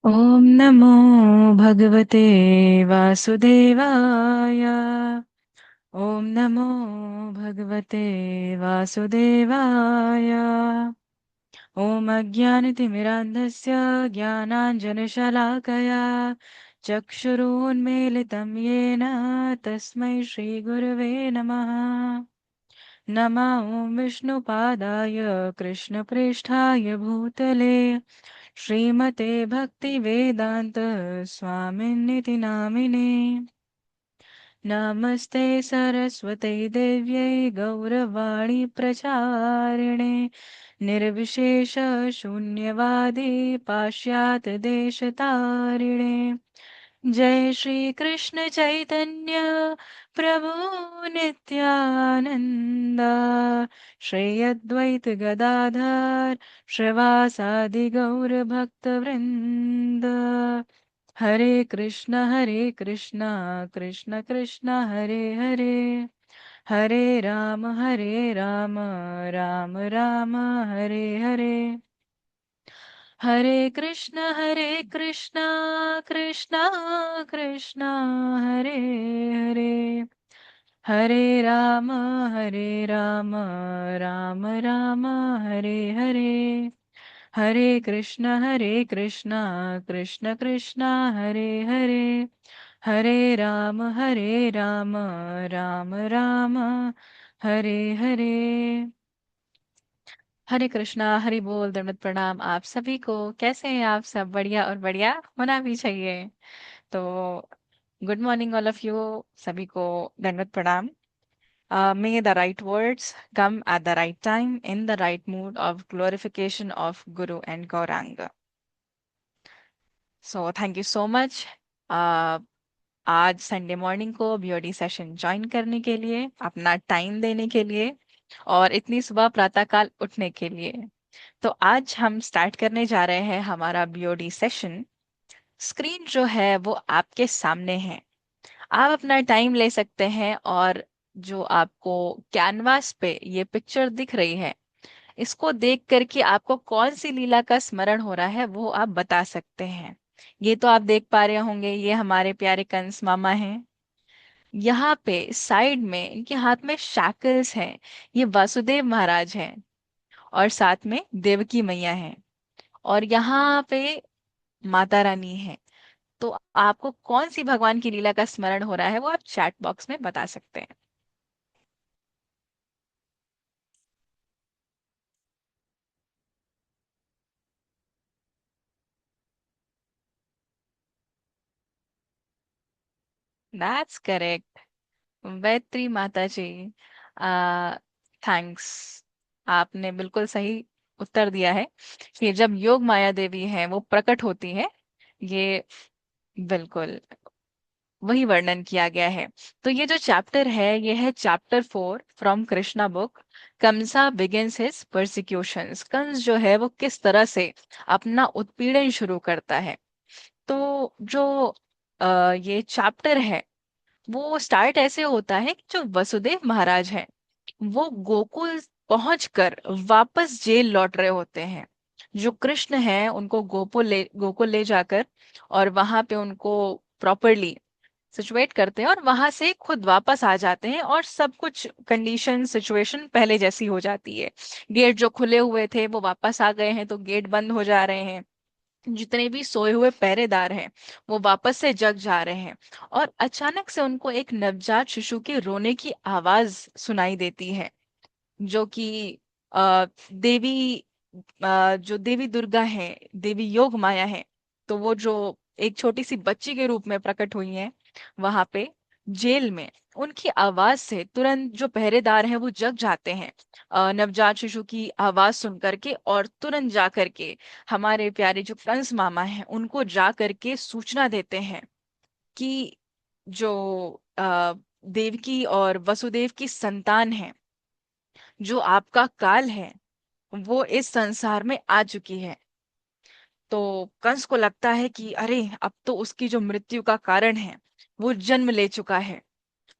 ॐ नमो भगवते वासुदेवाय। ॐ नमो भगवते वासुदेवाय। ॐ अज्ञानतिमिरान्धस्य ज्ञानाञ्जनशलाकया चक्षुरुन्मीलितं येन तस्मै श्रीगुरवे नमः। नमः ॐ विष्णुपादाय कृष्णप्रेष्ठाय भूतले श्रीमते भक्तिवेदान्त स्वामिन्निति नामिने। नमस्ते सरस्वते देव्यै गौरवाणी प्रचारिणे निर्विशेष शून्यवादी पाश्चात्य देशतारिणे। जय श्री कृष्ण चैतन्य प्रभु नित्यानंद श्री अद्वैत गदाधर श्रीवासादि गौर भक्त वृंद। हरे कृष्ण कृष्ण कृष्ण हरे हरे, हरे राम राम राम हरे हरे। हरे कृष्ण कृष्ण कृष्ण हरे हरे, हरे राम राम राम हरे हरे। हरे कृष्ण कृष्ण कृष्ण हरे हरे, हरे राम राम राम हरे हरे। हरे कृष्णा, हरि बोल, दंडवत प्रणाम आप सभी को। कैसे हैं आप सब? बढ़िया, और बढ़िया होना भी चाहिए। तो good morning all of you. सभी को दंडवत प्रणाम। May the right words come at the right time in the right mood of glorification of Guru and Gauranga. So thank you so much. आज संडे मॉर्निंग को BOD session join करने के लिए, अपना टाइम देने के लिए और इतनी सुबह प्रातःकाल उठने के लिए। तो आज हम स्टार्ट करने जा रहे हैं हमारा बीओडी सेशन। स्क्रीन जो है वो आपके सामने है। आप अपना टाइम ले सकते हैं और जो आपको कैनवास पे ये पिक्चर दिख रही है, इसको देख कर के आपको कौन सी लीला का स्मरण हो रहा है वो आप बता सकते हैं। ये तो आप देख पा रहे होंगे, ये हमारे प्यारे कंस मामा हैं। यहाँ पे साइड में इनके हाथ में शैकल्स हैं, ये वासुदेव महाराज हैं। और साथ में देवकी मैया हैं। और यहाँ पे माता रानी है। तो आपको कौन सी भगवान की लीला का स्मरण हो रहा है वो आप चैट बॉक्स में बता सकते हैं। That's correct. गायत्री माता जी। आ थैंक्स। आपने बिल्कुल सही उत्तर दिया है कि जब योग माया देवी है वो प्रकट होती है, ये बिल्कुल वही वर्णन किया गया है। तो ये जो चैप्टर है ये है chapter 4 from Krishna book. Kansa begins his persecutions. Kansa जो है वो किस तरह से अपना उत्पीड़न शुरू करता है। तो जो ये चैप्टर है वो स्टार्ट ऐसे होता है कि जो वसुदेव महाराज हैं वो गोकुल पहुंचकर वापस जेल लौट रहे होते हैं। जो कृष्ण हैं उनको गोकुल ले जाकर और वहां पे उनको प्रॉपरली सिचुएट करते हैं और वहां से खुद वापस आ जाते हैं और सब कुछ कंडीशन सिचुएशन पहले जैसी हो जाती है। गेट जो खुले हुए थे वो वापस आ गए हैं तो गेट बंद हो जा रहे हैं। जितने भी सोए हुए पहरेदार हैं वो वापस से जग जा रहे हैं। और अचानक से उनको एक नवजात शिशु के रोने की आवाज सुनाई देती है, जो कि देवी जो देवी दुर्गा है, देवी योग माया है। तो वो जो एक छोटी सी बच्ची के रूप में प्रकट हुई है वहां पे जेल में, उनकी आवाज से तुरंत जो पहरेदार हैं वो जग जाते हैं नवजात शिशु की आवाज सुन करके। और तुरंत जा करके हमारे प्यारे जो कंस मामा हैं उनको जा करके सूचना देते हैं कि जो देवकी और वसुदेव की संतान है, जो आपका काल है, वो इस संसार में आ चुकी है। तो कंस को लगता है कि अरे अब तो उसकी जो मृत्यु का कारण है वो जन्म ले चुका है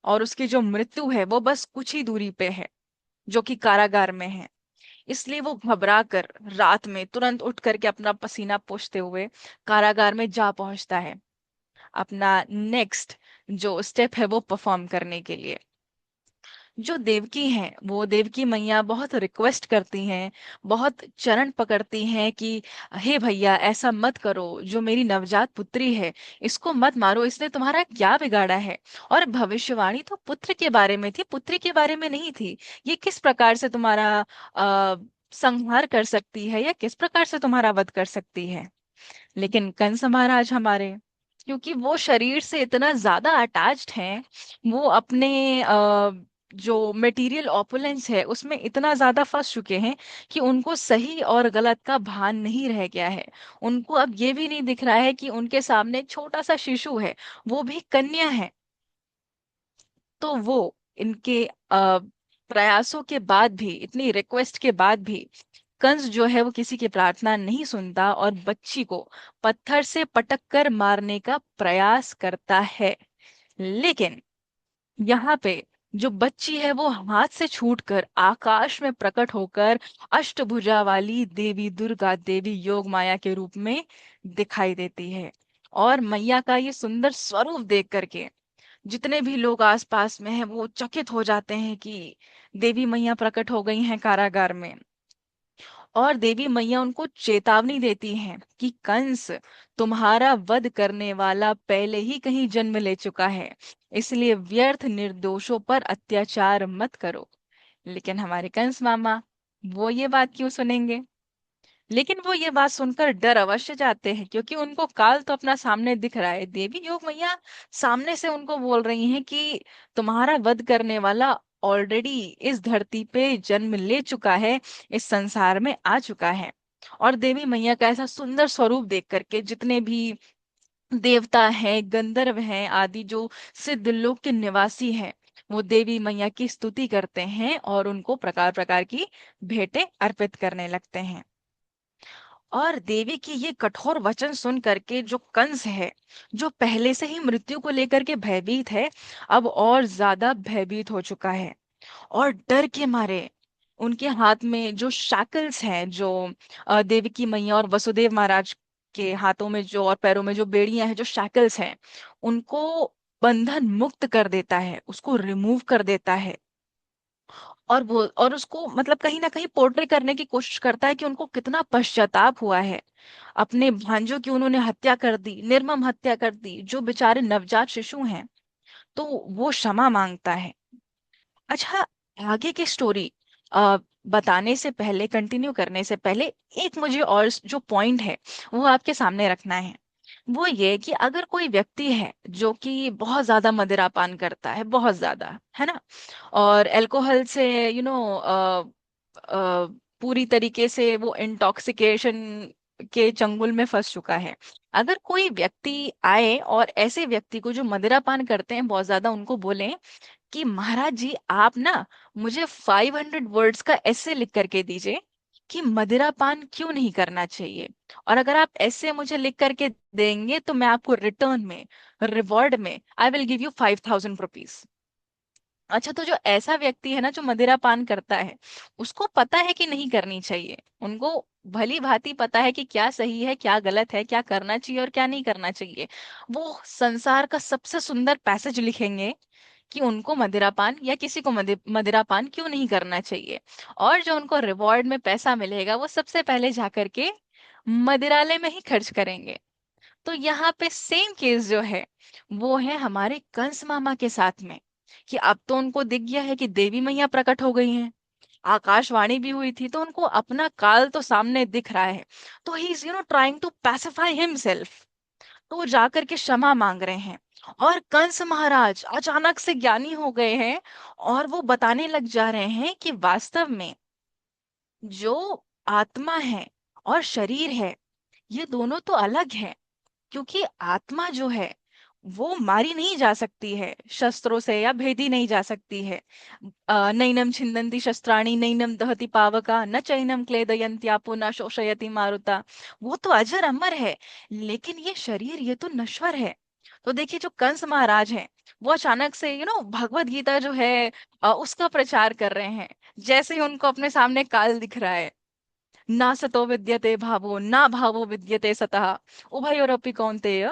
और उसकी जो मृत्यु है वो बस कुछ ही दूरी पे है, जो कि कारागार में है। इसलिए वो घबरा कर रात में तुरंत उठ करके अपना पसीना पोंछते हुए कारागार में जा पहुंचता है, अपना नेक्स्ट जो स्टेप है वो परफॉर्म करने के लिए। जो देवकी हैं, वो देवकी मैया बहुत रिक्वेस्ट करती हैं, बहुत चरण पकड़ती हैं कि हे भैया ऐसा मत करो, जो मेरी नवजात पुत्री है इसको मत मारो, इसने तुम्हारा क्या बिगाड़ा है। और भविष्यवाणी तो पुत्र के बारे में थी, पुत्री के बारे में नहीं थी। ये किस प्रकार से तुम्हारा आ, संहार कर सकती है या किस प्रकार से तुम्हारा वध कर सकती है। लेकिन कंस महाराज हमारे, क्योंकि वो शरीर से इतना ज्यादा अटैच्ड हैं, वो अपने जो मटेरियल ऑपुलेंस है उसमें इतना ज्यादा फंस चुके हैं कि उनको सही और गलत का भान नहीं रह गया है। उनको अब ये भी नहीं दिख रहा है कि उनके सामने एक छोटा सा शिशु है, वो भी कन्या है। तो वो इनके प्रयासों के बाद भी, इतनी रिक्वेस्ट के बाद भी कंस जो है वो किसी की प्रार्थना नहीं सुनता और बच्ची को पत्थर से पटक कर मारने का प्रयास करता है। लेकिन यहाँ पे जो बच्ची है वो हाथ से छूटकर आकाश में प्रकट होकर अष्टभुजा वाली देवी दुर्गा, देवी योग माया के रूप में दिखाई देती है। और मैया का ये सुंदर स्वरूप देख करके जितने भी लोग आसपास में हैं वो चकित हो जाते हैं कि देवी मैया प्रकट हो गई हैं कारागार में। और देवी मैया उनको चेतावनी देती हैं कि कंस तुम्हारा वध करने वाला पहले ही कहीं जन्म ले चुका है, इसलिए व्यर्थ निर्दोषों पर अत्याचार मत करो। लेकिन हमारे कंस मामा, वो ये बात क्यों सुनेंगे। लेकिन वो ये बात सुनकर डर अवश्य जाते हैं, क्योंकि उनको काल तो अपना सामने दिख रहा है। देवी योग मैया सामने से उनको बोल रही हैं कि तुम्हारा वध करने वाला ऑलरेडी इस धरती पे जन्म ले चुका है, इस संसार में आ चुका है। और देवी मैया का ऐसा सुंदर स्वरूप देख करके जितने भी देवता हैं, गंधर्व हैं आदि, जो सिद्ध लोक के निवासी हैं, वो देवी मैया की स्तुति करते हैं और उनको प्रकार प्रकार की भेंटें अर्पित करने लगते हैं। और देवी की ये कठोर वचन सुन करके जो कंस है, जो पहले से ही मृत्यु को लेकर के भयभीत है, अब और ज्यादा भयभीत हो चुका है। और डर के मारे उनके हाथ में जो शैकल्स हैं, जो देवकी मैया और वसुदेव महाराज के हाथों में जो और पैरों में जो बेड़ियां हैं, जो शैकल्स हैं, उनको बंधन मुक्त कर देता है, उसको रिमूव कर देता है। और वो और उसको मतलब कहीं ना कहीं पोर्ट्रे करने की कोशिश करता है कि उनको कितना पश्चाताप हुआ है। अपने भांजों की उन्होंने हत्या कर दी, निर्मम हत्या कर दी, जो बेचारे नवजात शिशु हैं। तो वो क्षमा मांगता है। अच्छा, आगे की स्टोरी आ, बताने से पहले, कंटिन्यू करने से पहले, एक मुझे और जो पॉइंट है वो आपके सामने रखना है। वो ये कि अगर कोई व्यक्ति है जो कि बहुत ज्यादा मदिरापान करता है, बहुत ज्यादा, है ना, और अल्कोहल से पूरी तरीके से वो इंटॉक्सिकेशन के चंगुल में फंस चुका है। अगर कोई व्यक्ति आए और ऐसे व्यक्ति को जो मदिरापान करते हैं बहुत ज्यादा, उनको बोले कि महाराज जी आप ना मुझे 500 वर्ड्स का ऐसे लिख करके दीजिए कि मदिरापान क्यों नहीं करना चाहिए, और अगर आप ऐसे मुझे लिख करके देंगे तो मैं आपको रिटर्न में, रिवॉर्ड में, I will give you 5000 rupees. अच्छा, तो जो ऐसा व्यक्ति है ना जो मदिरा पान करता है, उसको पता है कि नहीं करनी चाहिए, उनको भली भांति पता है कि क्या सही है क्या गलत है, क्या करना चाहिए और क्या नहीं करना चाहिए। वो संसार का सबसे सुंदर पैसेज लिखेंगे कि उनको मदिरापान या किसी को मदिरापान क्यों नहीं करना चाहिए। और जो उनको रिवॉर्ड में पैसा मिलेगा वो सबसे पहले जाकर के मदिरालय में ही खर्च करेंगे। तो यहाँ पे सेम केस जो है वो है हमारे कंस मामा के साथ में, कि अब तो उनको दिख गया है कि देवी मैया प्रकट हो गई हैं, आकाशवाणी भी हुई थी, तो उनको अपना काल तो सामने दिख रहा है। तो he is trying to pacify himself. तो वो जाकर के क्षमा मांग रहे हैं। और कंस महाराज अचानक से ज्ञानी हो गए हैं और वो बताने लग जा रहे हैं कि वास्तव में जो आत्मा है और शरीर है, ये दोनों तो अलग है। क्योंकि आत्मा जो है वो मारी नहीं जा सकती है शस्त्रों से, या भेदी नहीं जा सकती है। नैनम छिन्दन्ति शस्त्राणि नैनम दहति पावका न चैनम क्लेदयन्त्यापो न शोषयति मारुता। वो तो अजर अमर है, लेकिन ये शरीर ये तो नश्वर है। तो देखिए जो कंस महाराज हैं, वो अचानक से भगवत गीता जो है उसका प्रचार कर रहे हैं। जैसे ही उनको अपने सामने काल दिख रहा है, ना सतो विद्यते भावो ना भावो विद्यते सतः उभयोरपि कौन्तेय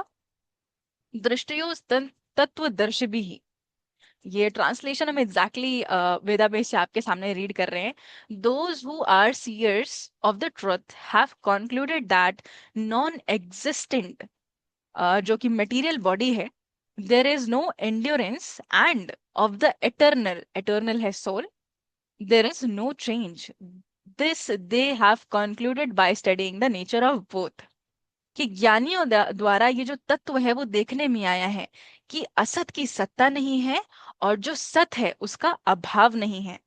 दृष्टयो तत्वदर्शिभिः। ये ट्रांसलेशन हम एग्जैक्टली वेदाबेस से आपके सामने रीड कर रहे हैं। Those who are seers of the truth have concluded that non existent, जो कि मटेरियल बॉडी है, there is no endurance and of the eternal, eternal है soul, there is no change. This they have concluded by studying the nature of both। कि ज्ञानियों द्वारा ये जो तत्व है वो देखने में आया है कि असत की सत्ता नहीं है और जो सत है उसका अभाव नहीं है।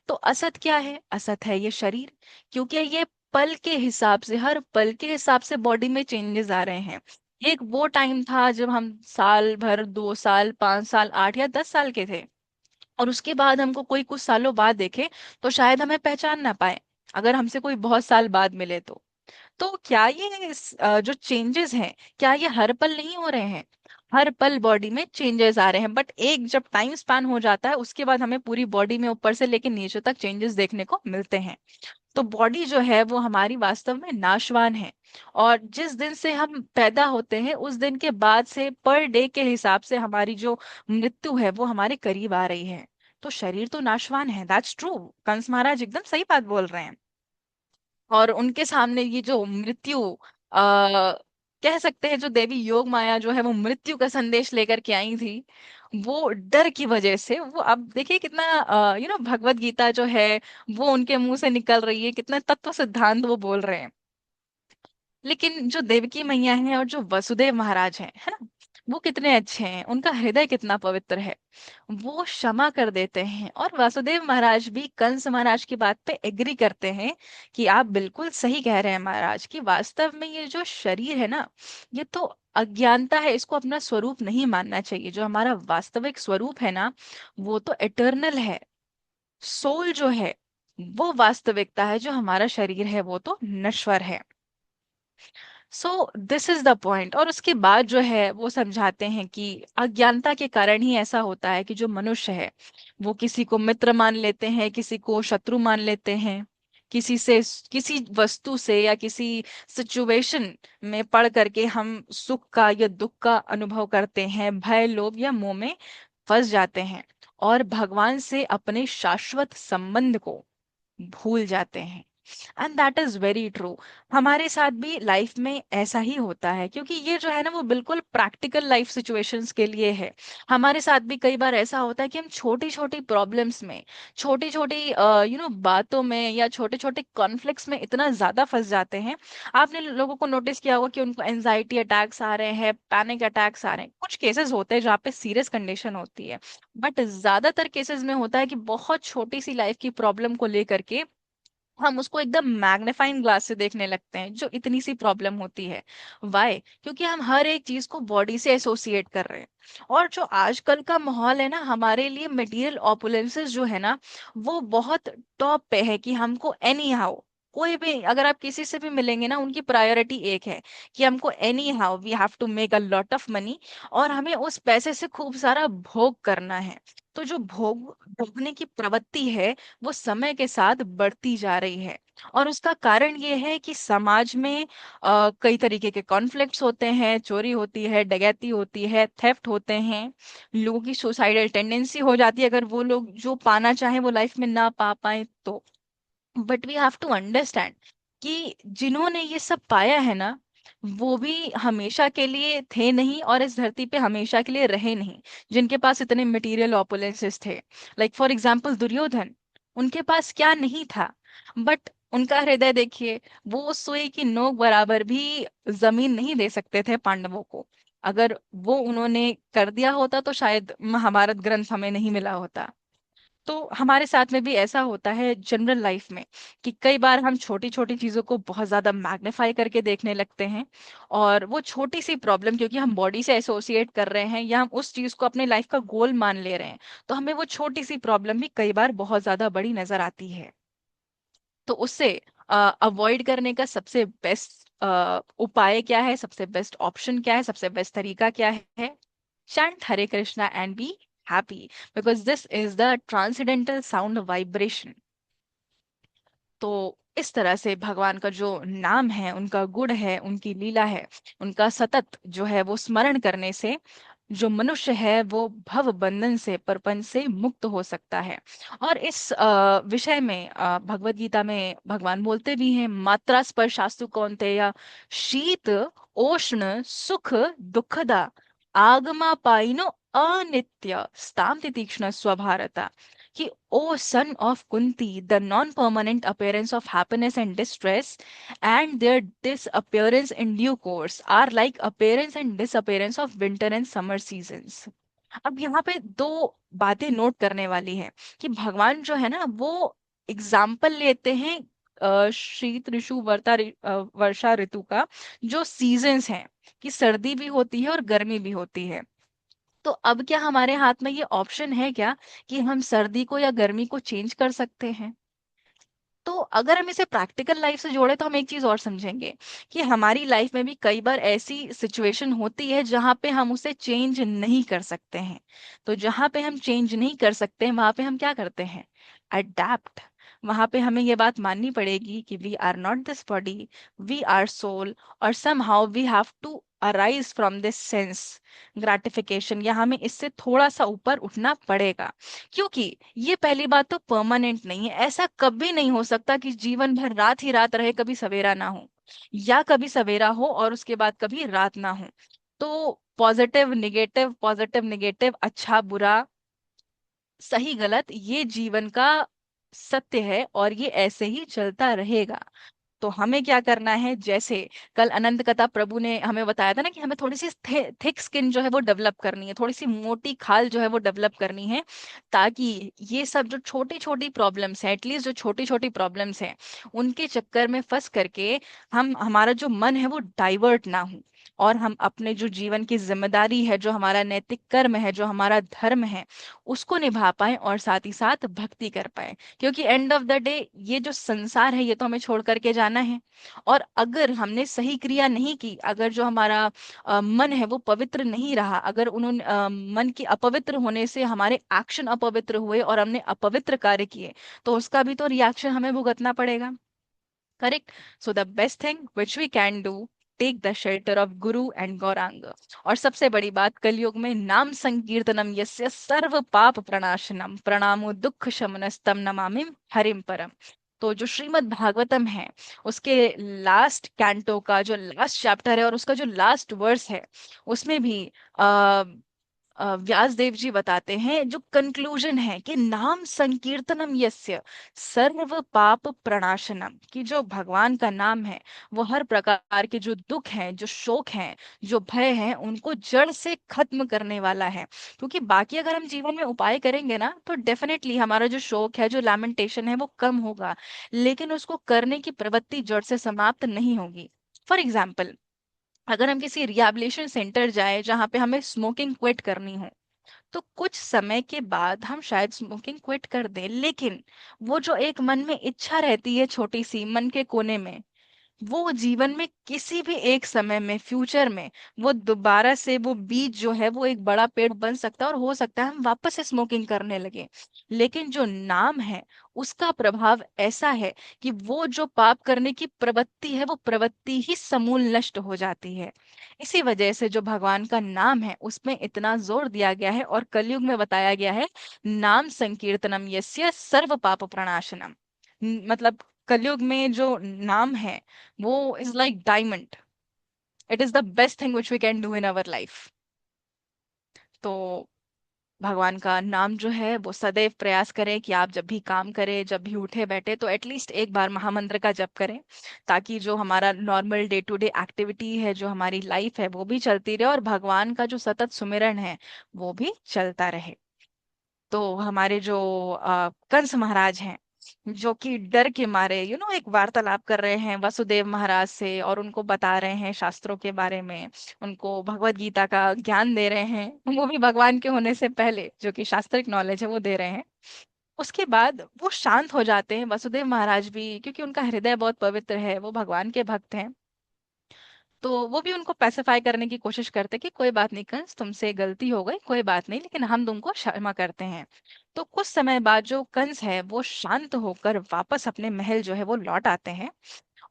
तो असत क्या है? असत है ये शरीर, क्योंकि ये पल के हिसाब से, हर पल के हिसाब से बॉडी में चेंजेस आ रहे हैं। एक वो टाइम था जब हम साल भर, 2 साल, 5 साल, 8 या 10 साल के थे, और उसके बाद हमको कोई कुछ सालों बाद देखे तो शायद हमें पहचान ना पाए, अगर हमसे कोई बहुत साल बाद मिले तो क्या ये जो चेंजेस हैं, क्या ये हर पल नहीं हो रहे हैं? हर पल बॉडी में चेंजेस आ रहे हैं, बट एक जब टाइम स्पैन हो जाता है उसके बाद हमें पूरी बॉडी में ऊपर से लेकर नीचे तक चेंजेस देखने को मिलते हैं। तो बॉडी जो है वो हमारी वास्तव में नाशवान है, और जिस दिन से हम पैदा होते हैं उस दिन के बाद से पर डे के हिसाब से हमारी जो मृत्यु है वो हमारे करीब आ रही है। तो शरीर तो नाशवान है, दैट्स ट्रू। कंस महाराज एकदम सही बात बोल रहे हैं। और उनके सामने ये जो मृत्यु, आ, कह सकते हैं जो देवी योग माया जो है वो मृत्यु का संदेश लेकर के आई थी, वो डर की वजह से, वो अब देखिए कितना भगवत गीता जो है वो उनके मुंह से निकल रही है, कितना तत्व सिद्धांत वो बोल रहे हैं। लेकिन जो देवकी मैया है और जो वसुदेव महाराज हैं, है ना, वो कितने अच्छे हैं, उनका हृदय कितना पवित्र है। वो क्षमा कर देते हैं, और वासुदेव महाराज भी कंस महाराज की बात पे एग्री करते हैं कि आप बिल्कुल सही कह रहे हैं महाराज, कि वास्तव में ये जो शरीर है ना, ये तो अज्ञानता है, इसको अपना स्वरूप नहीं मानना चाहिए। जो हमारा वास्तविक स्वरूप है ना, वो तो एटर्नल है। सोल जो है वो वास्तविकता है, जो हमारा शरीर है वो तो नश्वर है। So this is the point. और उसके बाद जो है वो समझाते हैं कि अज्ञानता के कारण ही ऐसा होता है कि जो मनुष्य है वो किसी को मित्र मान लेते हैं, किसी को शत्रु मान लेते हैं, किसी से, किसी वस्तु से या किसी सिचुएशन में पड़ करके हम सुख का या दुख का अनुभव करते हैं, भय, लोभ या मोह में फंस जाते हैं, और भगवान से अपने शाश्वत संबंध को भूल जाते हैं। And that is very true. हमारे साथ भी लाइफ में ऐसा ही होता है, क्योंकि ये जो है ना वो बिल्कुल प्रैक्टिकल लाइफ सिचुएशंस के लिए है। हमारे साथ भी कई बार ऐसा होता है कि हम छोटी छोटी प्रॉब्लम्स में, छोटी छोटी बातों में या छोटे छोटे कॉन्फ्लिक्ट्स में इतना ज्यादा फंस जाते हैं। आपने लोगों को नोटिस किया होगा कि उनको एंजाइटी अटैक्स आ रहे हैं, पैनिक अटैक्स आ रहे हैं। कुछ केसेस होते हैं जहाँ पे सीरियस कंडीशन होती है, बट ज्यादातर केसेस में होता है कि बहुत छोटी सी लाइफ की प्रॉब्लम को लेकर के हम उसको एकदम मैग्नीफाइंग ग्लास से देखने लगते हैं, जो इतनी सी प्रॉब्लम होती है। वाई? क्योंकि हम हर एक चीज को बॉडी से एसोसिएट कर रहे हैं। और जो आजकल का माहौल है ना, हमारे लिए मटेरियल ऑपुलेंसेस जो है ना, वो बहुत टॉप पे है, कि हमको एनी हाउ, कोई भी, अगर आप किसी से भी मिलेंगे ना, उनकी प्रायोरिटी एक है कि हमको anyhow we have to make a lot of money, और हमें उस पैसे से खूब सारा भोग करना है। तो जो भोगने की प्रवृत्ति है वो समय के साथ बढ़ती जा रही है। और उसका कारण ये है कि समाज में कई तरीके के कॉन्फ्लिक्ट्स होते हैं, चोरी होती है, डकैती होती है, थेफ्ट होते हैं, लोगों की सुसाइडल टेंडेंसी हो जाती है अगर वो लोग जो पाना चाहे वो लाइफ में ना पा पाए तो। But we have to understand कि जिन्होंने ये सब पाया है ना, वो भी हमेशा के लिए थे नहीं, और इस धरती पे हमेशा के लिए रहे नहीं, जिनके पास इतने मटेरियल ओपुलेंसेस थे। लाइक फॉर एग्जांपल दुर्योधन, उनके पास क्या नहीं था, बट उनका हृदय देखिए, वो सुई की नोक बराबर भी जमीन नहीं दे सकते थे पांडवों को। अगर वो उन्होंने कर दिया होता तो शायद महाभारत ग्रंथ हमें नहीं मिला होता। तो हमारे साथ में भी ऐसा होता है जनरल लाइफ में, कि कई बार हम छोटी छोटी चीजों को बहुत ज्यादा मैग्नीफाई करके देखने लगते हैं, और वो छोटी सी प्रॉब्लम क्योंकि हम बॉडी से एसोसिएट कर रहे हैं या हम उस चीज को अपने लाइफ का गोल मान ले रहे हैं, तो हमें वो छोटी सी प्रॉब्लम भी कई बार बहुत ज्यादा बड़ी नजर आती है। तो उससे अवॉइड करने का सबसे बेस्ट उपाय क्या है, सबसे बेस्ट ऑप्शन क्या है, सबसे बेस्ट तरीका क्या है? chant Hare Krishna and be happy, because this is the transcendental sound vibration. तो इस तरह से भगवान का जो नाम है, उनका गुण है, उनकी लीला है, उनका सतत जो है वो स्मरण करने से जो मनुष्य है वो भव बंधन से, प्रपंच से मुक्त हो सकता है। और इस विषय में भगवत गीता में भगवान बोलते भी हैं, मात्रा स्पर्शास्तु कौन्तेय शीत उष्ण सुख दुखदा आगमापाइनो अनित्य स्ताम तितीक्ष्ण स्वभारता, कि O son of Kunti, the non-permanent appearance of happiness and distress and their disappearance in due course are like appearance and disappearance of winter and summer seasons. अब यहाँ पे दो बातें नोट करने वाली है कि भगवान जो है ना वो एग्जाम्पल लेते हैं शीत ऋतु वर्षा ऋतु का, जो सीजन्स हैं, कि सर्दी भी होती है और गर्मी भी होती है। तो अब क्या हमारे हाथ में ये ऑप्शन है क्या कि हम सर्दी को या गर्मी को चेंज कर सकते हैं? तो अगर हम इसे प्रैक्टिकल लाइफ से जोड़े तो हम एक चीज और समझेंगे कि हमारी लाइफ में भी कई बार ऐसी सिचुएशन होती है जहां पे हम उसे चेंज नहीं कर सकते हैं। तो जहां पे हम चेंज नहीं कर सकते हैं वहां पे हम क्या करते हैं? अडेप्ट। वहां पे हमें ये बात माननी पड़ेगी कि we are not this body, we are soul, और somehow we have to arise from this sense gratification, या हमें इससे थोड़ा सा ऊपर उठना पड़ेगा। क्योंकि ये पहली बात तो परमानेंट नहीं है। ऐसा कभी नहीं हो सकता कि जीवन भर रात ही रात रहे, कभी सवेरा ना हो, या कभी सवेरा हो और उसके बाद कभी रात ना हो। तो पॉजिटिव निगेटिव, अच्छा बुरा, सही गलत, ये जीवन का सत्य है और ये ऐसे ही चलता रहेगा। तो हमें क्या करना है, जैसे कल अनंत कथा प्रभु ने हमें बताया था ना कि हमें थोड़ी सी थिक स्किन जो है वो डेवलप करनी है, थोड़ी सी मोटी खाल जो है वो डेवलप करनी है, ताकि ये सब जो छोटी छोटी प्रॉब्लम्स हैं, एटलीस्ट जो छोटी छोटी प्रॉब्लम्स हैं, उनके चक्कर में फंस करके हम हमारा जो मन है वो डाइवर्ट ना हो, और हम अपने जो जीवन की जिम्मेदारी है, जो हमारा नैतिक कर्म है, जो हमारा धर्म है, उसको निभा पाए और साथ ही साथ भक्ति कर पाए। क्योंकि एंड ऑफ द डे ये जो संसार है ये तो हमें छोड़ करके जाना है। और अगर हमने सही क्रिया नहीं की, अगर जो हमारा मन है वो पवित्र नहीं रहा, अगर उन्होंने मन के अपवित्र होने से हमारे एक्शन अपवित्र हुए और हमने अपवित्र कार्य किए, तो उसका भी तो रिएक्शन हमें भुगतना पड़ेगा। Correct. So the best thing which we can do, take the shelter of guru and Gauranga. और सबसे बड़ी बात, कलयुग में नाम संकीर्तनम यस्य सर्व पाप प्रणाशनम प्रणामो दुख शमनस्तम नमामि हरिम परम। तो जो श्रीमद् भागवतम है उसके लास्ट कैंटो का जो लास्ट चैप्टर है और उसका जो लास्ट वर्स है, उसमें भी आ, व्यासदेव जी बताते हैं, जो कंक्लूजन है कि नाम संकीर्तनम यस्य सर्व पाप प्रणाशनम, कि जो भगवान का नाम है वो हर प्रकार के जो दुख हैं, जो शोक हैं, जो भय हैं, उनको जड़ से खत्म करने वाला है। क्योंकि बाकी अगर हम जीवन में उपाय करेंगे ना तो डेफिनेटली हमारा जो शोक है, जो लैमेंटेशन है, वो कम होगा, लेकिन उसको करने की प्रवृत्ति जड़ से समाप्त नहीं होगी। फॉर एग्जाम्पल, अगर हम किसी रिहैबिलिटेशन सेंटर जाए जहाँ पे हमें स्मोकिंग क्विट करनी हो, तो कुछ समय के बाद हम शायद स्मोकिंग क्विट कर दें, लेकिन वो जो एक मन में इच्छा रहती है छोटी सी मन के कोने में, वो जीवन में किसी भी एक समय में, फ्यूचर में, वो दोबारा से वो बीज जो है वो एक बड़ा पेड़ बन सकता है, और हो सकता है हम वापस से स्मोकिंग करने लगे। लेकिन जो नाम है उसका प्रभाव ऐसा है कि वो जो पाप करने की प्रवृत्ति है वो प्रवृत्ति ही समूल नष्ट हो जाती है। इसी वजह से जो भगवान का नाम है उसमें इतना जोर दिया गया है और कलयुग में बताया गया है, नाम संकीर्तनम यस्य सर्व पाप प्रणाशनम। मतलब कलयुग में जो नाम है वो is like diamond, it is the best thing which we can do in our life. तो भगवान का नाम जो है वो सदैव प्रयास करें कि आप जब भी काम करें, जब भी उठे बैठे, तो एटलीस्ट एक बार महामंत्र का जप करें, ताकि जो हमारा normal day to day activity है, जो हमारी लाइफ है, वो भी चलती रहे और भगवान का जो सतत सुमिरन है वो भी चलता रहे। तो हमारे जो कंस महाराज हैं, जो कि डर के मारे एक वार्तालाप कर रहे हैं वसुदेव महाराज से, और उनको बता रहे हैं शास्त्रों के बारे में, उनको भगवत गीता का ज्ञान दे रहे हैं, वो भी भगवान के होने से पहले, जो कि शास्त्रिक नॉलेज है वो दे रहे हैं। उसके बाद वो शांत हो जाते हैं वसुदेव महाराज भी, क्योंकि उनका हृदय बहुत पवित्र है, वो भगवान के भक्त हैं। तो वो भी उनको पैसिफाई करने की कोशिश करते कि कोई बात नहीं कंस, तुमसे गलती हो गई, कोई बात नहीं, लेकिन हम तुमको क्षमा करते हैं। तो कुछ समय बाद जो कंस है वो शांत होकर वापस अपने महल जो है वो लौट आते हैं।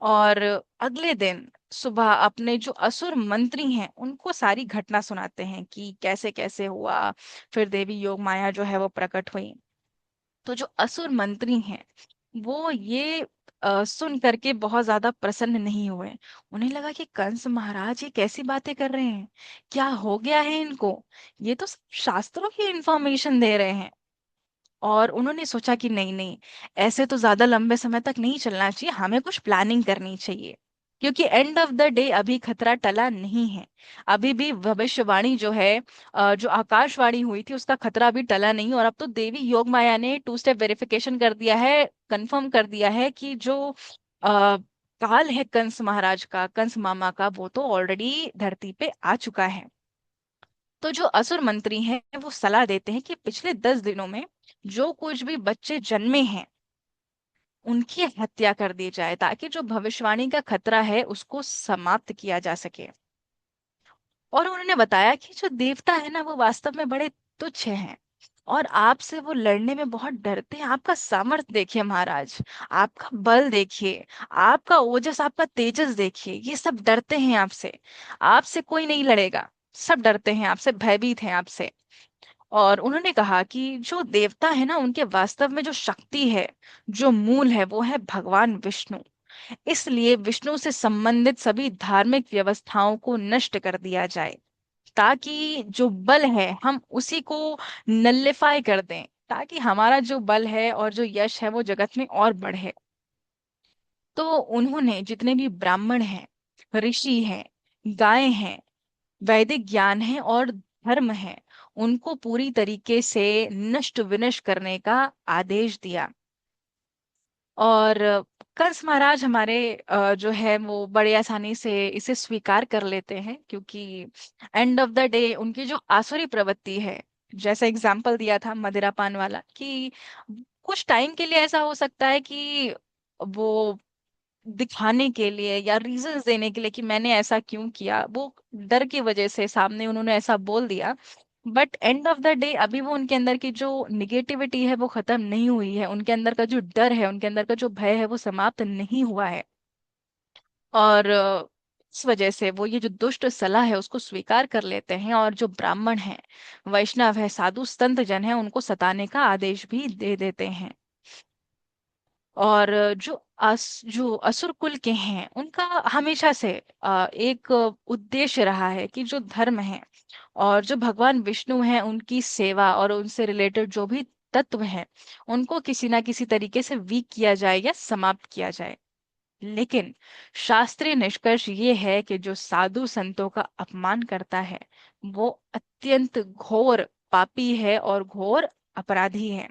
और अगले दिन सुबह अपने जो असुर मंत्री हैं उनको सारी घटना सुनाते हैं कि कैसे कैसे हुआ, फिर देवी योग माया जो है वो प्रकट हुई। तो जो असुर मंत्री हैं वो ये सुन करके बहुत ज्यादा प्रसन्न नहीं हुए। उन्हें लगा कि कंस महाराज ये कैसी बातें कर रहे हैं, क्या हो गया है इनको, ये तो सब शास्त्रों की इंफॉर्मेशन दे रहे हैं। और उन्होंने सोचा कि नहीं नहीं, ऐसे तो ज्यादा लंबे समय तक नहीं चलना चाहिए, हमें कुछ प्लानिंग करनी चाहिए। क्योंकि एंड ऑफ द डे अभी खतरा टला नहीं है। अभी भी भविष्यवाणी जो है, जो आकाशवाणी हुई थी उसका खतरा अभी टला नहीं। और अब तो देवी योग माया ने टू स्टेप वेरिफिकेशन कर दिया है, कंफर्म कर दिया है कि जो काल है कंस महाराज का, कंस मामा का, वो तो ऑलरेडी धरती पे आ चुका है। तो जो असुर मंत्री हैं वो सलाह देते हैं कि पिछले 10 दिनों में जो कुछ भी बच्चे जन्मे हैं उनकी हत्या कर दी जाए, ताकि जो भविष्यवाणी का खतरा है उसको समाप्त किया जा सके। और उन्होंने बताया कि जो देवता है ना वो वास्तव में बड़े तुच्छ हैं, और आपसे वो लड़ने में बहुत डरते हैं। आपका सामर्थ्य देखिए महाराज, आपका बल देखिए, आपका ओजस, आपका तेजस देखिए, ये सब डरते हैं आपसे। आपसे कोई नहीं लड़ेगा, सब डरते हैं आपसे, भयभीत हैं आपसे। और उन्होंने कहा कि जो देवता है ना उनके वास्तव में जो शक्ति है, जो मूल है, वो है भगवान विष्णु। इसलिए विष्णु से संबंधित सभी धार्मिक व्यवस्थाओं को नष्ट कर दिया जाए, ताकि जो बल है हम उसी को नल्लीफाई कर दें, ताकि हमारा जो बल है और जो यश है वो जगत में और बढ़े। तो उन्होंने जितने भी ब्राह्मण हैं, ऋषि हैं, गाय हैं, वैदिक ज्ञान है और धर्म है, उनको पूरी तरीके से नष्ट विनष्ट करने का आदेश दिया। और कंस महाराज हमारे जो है वो बड़े आसानी से इसे स्वीकार कर लेते हैं, क्योंकि एंड ऑफ द डे उनकी जो आसुरी प्रवृत्ति है, जैसा एग्जाम्पल दिया था मदिरा पान वाला, कि कुछ टाइम के लिए ऐसा हो सकता है कि वो दिखाने के लिए या रीजंस देने के लिए कि मैंने ऐसा क्यों किया, वो डर की वजह से सामने उन्होंने ऐसा बोल दिया। But and of the day अभी वो उनके अंदर की जो निगेटिविटी है वो खत्म नहीं हुई है, उनके अंदर का जो डर है, उनके अंदर का जो भय है वो समाप्त नहीं हुआ है। और इस वजह से वो ये जो दुष्ट सलाह है उसको स्वीकार कर लेते हैं, और जो ब्राह्मण है, वैष्णव है, साधु संत जन है, उनको सताने का आदेश भी दे देते हैं। और जो असुर कुल के हैं उनका हमेशा से एक उद्देश्य रहा है कि जो धर्म है और जो भगवान विष्णु हैं उनकी सेवा और उनसे रिलेटेड जो भी तत्व हैं उनको किसी ना किसी तरीके से वीक किया जाए या समाप्त किया जाए। लेकिन शास्त्रीय निष्कर्ष ये है कि जो साधु संतों का अपमान करता है वो अत्यंत घोर पापी है और घोर अपराधी है।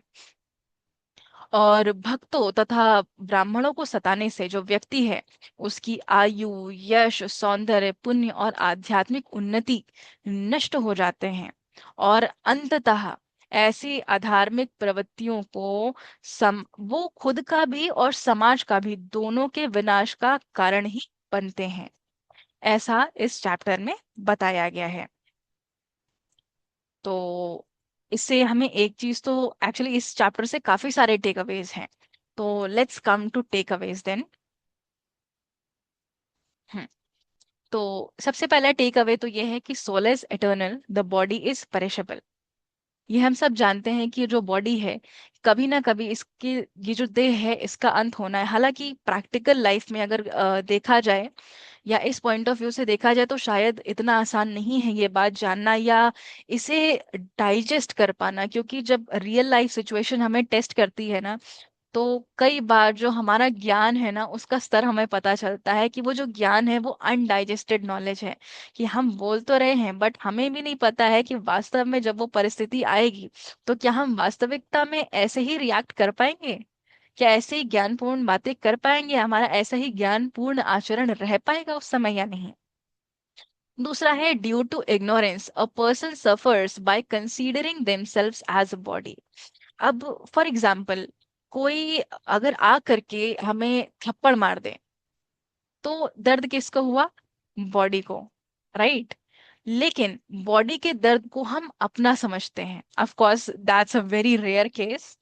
और भक्तों तथा ब्राह्मणों को सताने से जो व्यक्ति है उसकी आयु, यश, सौंदर्य, पुण्य और आध्यात्मिक उन्नति नष्ट हो जाते हैं। और अंततः ऐसी अधार्मिक प्रवृत्तियों को वो खुद का भी और समाज का भी दोनों के विनाश का कारण ही बनते हैं। ऐसा इस चैप्टर में बताया गया है। तो इससे हमें एक चीज तो, एक्चुअली इस चैप्टर से काफी सारे टेक अवेज हैं, तो let's come to takeaways then. तो सबसे पहला टेक अवे तो ये है कि soul is eternal, the body is perishable. ये हम सब जानते हैं कि जो बॉडी है कभी ना कभी इसकी, ये जो देह है इसका अंत होना है। हालांकि प्रैक्टिकल लाइफ में अगर देखा जाए या इस पॉइंट ऑफ व्यू से देखा जाए तो शायद इतना आसान नहीं है ये बात जानना या इसे डाइजेस्ट कर पाना, क्योंकि जब रियल लाइफ सिचुएशन हमें टेस्ट करती है ना, तो कई बार जो हमारा ज्ञान है ना उसका स्तर हमें पता चलता है कि वो जो ज्ञान है वो अनडाइजेस्टेड नॉलेज है, कि हम बोल तो रहे हैं बट हमें भी नहीं पता है कि वास्तव में जब वो परिस्थिति आएगी तो क्या हम वास्तविकता में ऐसे ही रिएक्ट कर पाएंगे, क्या ऐसे ही ज्ञानपूर्ण बातें कर पाएंगे, हमारा ऐसा ही ज्ञानपूर्ण आचरण रह पाएगा उस समय या नहीं। दूसरा है due to ignorance a person suffers by considering themselves as a body. अब फॉर एग्जाम्पल कोई अगर आ करके हमें थप्पड़ मार दे तो दर्द किसको हुआ, बॉडी को, राइट? लेकिन बॉडी के दर्द को हम अपना समझते हैं। Of course that's a very rare case,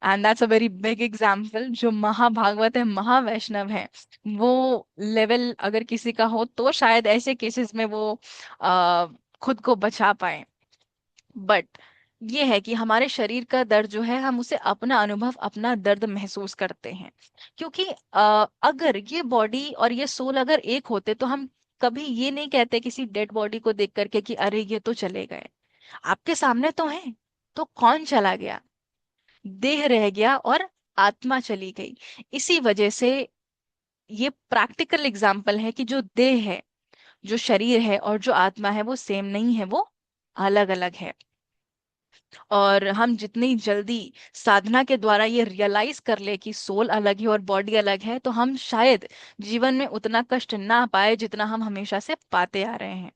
and that's a very big example. जो महाभागवत है, महावैष्णव है, वो लेवल अगर किसी का हो तो शायद ऐसे केसेस में वो आ, खुद को बचा पाए। बट ये है कि हमारे शरीर का दर्द जो है, हम उसे अपना अनुभव, अपना दर्द महसूस करते हैं। क्योंकि अगर ये बॉडी और ये सोल अगर एक होते तो हम कभी ये नहीं कहते किसी डेड बॉडी को देख करके कि अरे ये तो चले गए। आपके सामने तो है, तो कौन चला गया? देह रह गया और आत्मा चली गई। इसी वजह से ये प्रैक्टिकल एग्जाम्पल है कि जो देह है, जो शरीर है और जो आत्मा है, वो सेम नहीं है, वो अलग अलग है। और हम जितनी जल्दी साधना के द्वारा ये रियलाइज कर ले कि सोल अलग है और बॉडी अलग है, तो हम शायद जीवन में उतना कष्ट ना पाए जितना हम हमेशा से पाते आ रहे हैं।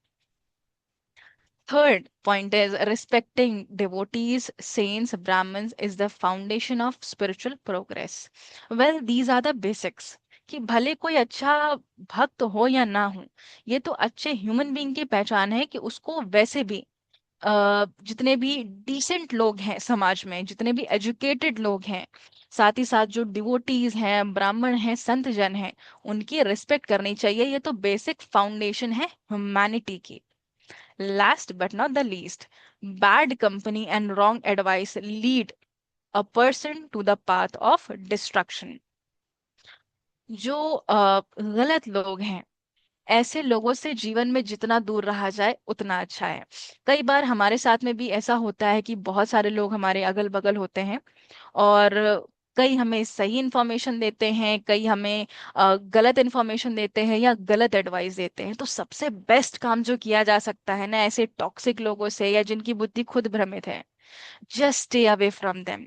Third point is respecting devotees, saints, Brahmins is the foundation of spiritual progress. Well, these are the basics. कि भले कोई अच्छा भक्त हो या ना हो, ये तो अच्छे ह्यूमन बीइंग की पहचान है कि उसको वैसे भी जितने भी डिसेंट लोग हैं समाज में, जितने भी एजुकेटेड लोग हैं, साथ ही साथ जो डिवोटीज हैं, ब्राह्मण हैं, संत जन हैं, उनकी रिस्पेक्ट करनी चाहिए। ये तो बेसिक फाउंडेशन है ह्यूमैनिटी की। Last but not the least, bad company and wrong advice lead a person to the path of destruction. जो गलत लोग हैं, ऐसे लोगों से जीवन में जितना दूर रहा जाए उतना अच्छा है। कई बार हमारे साथ में भी ऐसा होता है कि बहुत सारे लोग हमारे अगल बगल होते हैं, और कई हमें सही इंफॉर्मेशन देते हैं, कई हमें गलत इंफॉर्मेशन देते हैं या गलत एडवाइस देते हैं। तो सबसे बेस्ट काम जो किया जा सकता है ना ऐसे टॉक्सिक लोगों से या जिनकी बुद्धि खुद भ्रमित है, just stay away from them.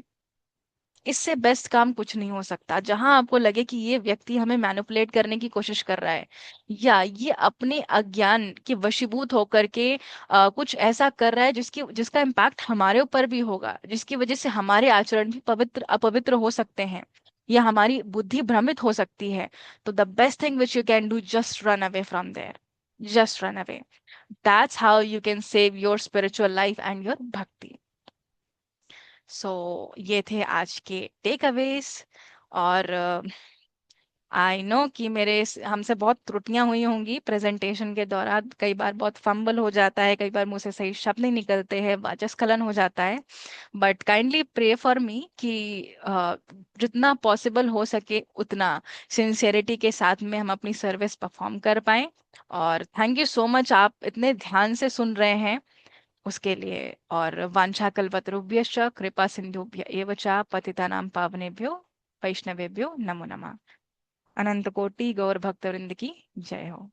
इससे बेस्ट काम कुछ नहीं हो सकता। जहां आपको लगे कि ये व्यक्ति हमें मैनिपुलेट करने की कोशिश कर रहा है, या ये अपने अज्ञान के वशीभूत होकर के कुछ ऐसा कर रहा है जिसकी जिसका इम्पैक्ट हमारे ऊपर भी होगा, जिसकी वजह से हमारे आचरण भी पवित्र अपवित्र हो सकते हैं, या हमारी बुद्धि भ्रमित हो सकती है, तो the best thing which you can do, just run away from there. Just run away. That's how you can save your spiritual life and your bhakti. So ये थे आज के टेक अवेज। और आई नो कि हमसे बहुत त्रुटियां हुई होंगी प्रेजेंटेशन के दौरान। कई बार बहुत फंबल हो जाता है, कई बार मुंह से सही शब्द नहीं निकलते हैं, वाचस्खलन हो जाता है। But kindly pray for me कि जितना पॉसिबल हो सके उतना सिंसियरिटी के साथ में हम अपनी सर्विस परफॉर्म कर पाएं। और थैंक यू सो मच, आप इतने ध्यान से सुन रहे हैं उसके लिए। और वाञ्छाकल्पतरुभ्यश्च कृपा सिन्धुभ्य एव च पतितानां पावनेभ्यो वैष्णवेभ्यो नमो नमः। अनंत कोटि गौर भक्तवृंद की जय हो।